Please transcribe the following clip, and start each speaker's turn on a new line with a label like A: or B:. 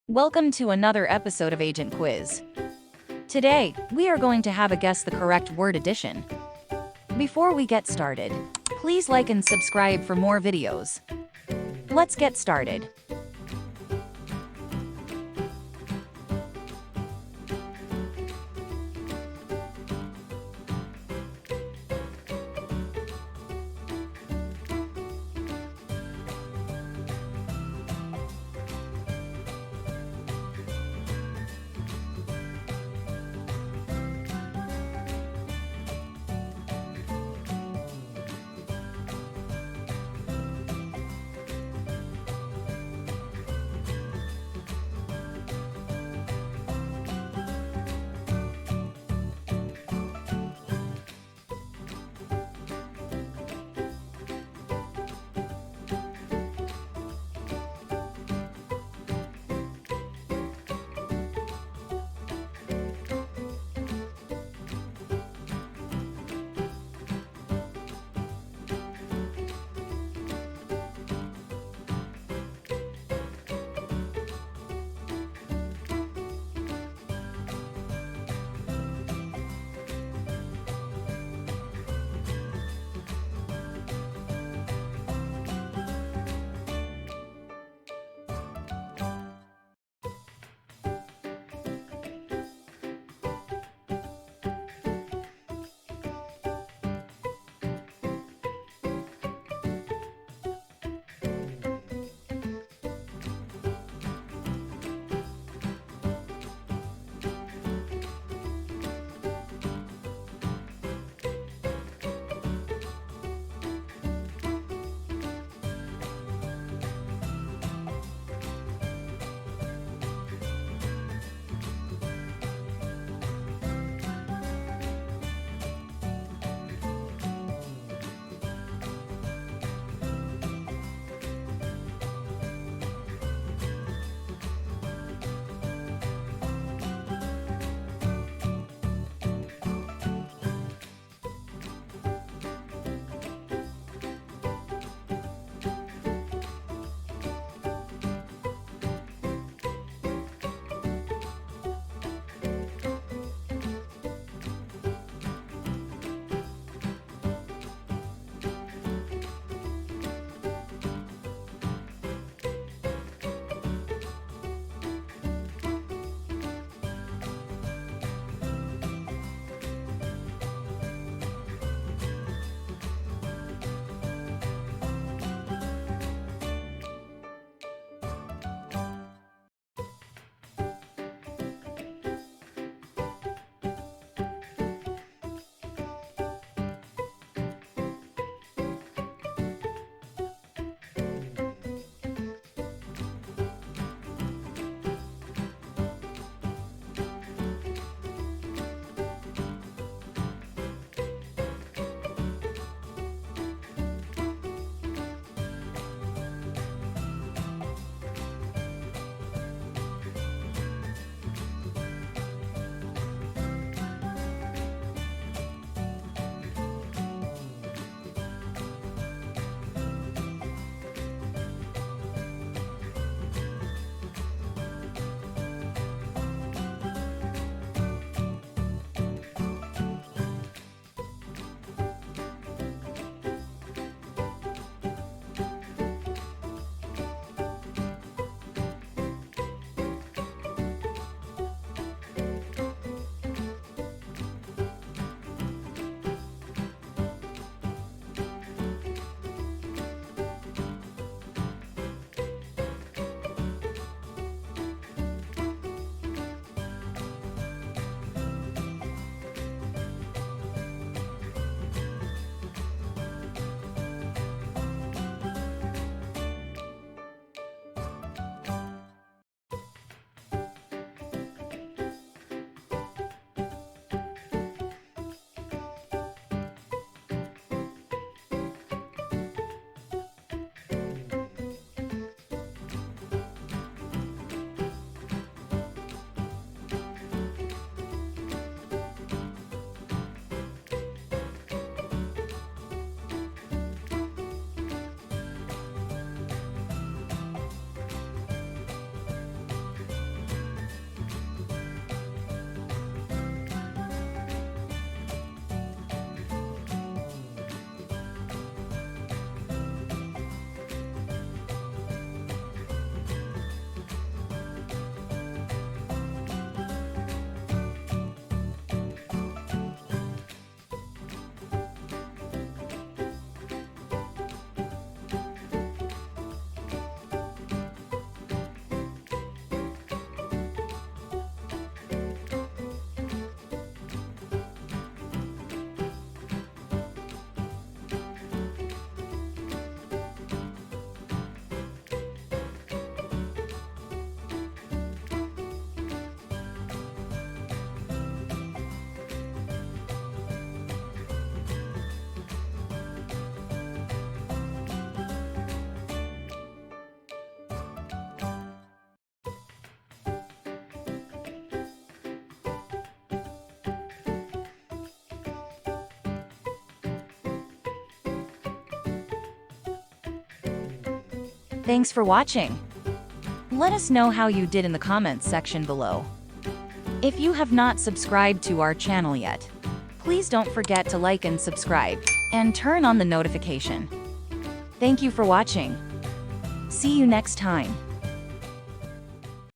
A: Welcome to another episode of Agent Quiz. Today, we are going to have a guess the correct word addition. Before we get started, please like and subscribe for more videos. Let's get started. Thanks for watching. Let us know how you did in the comments section below. If you have not subscribed to our channel yet, please don't forget to like and subscribe, and turn on the notification. Thank you for watching. See you next time.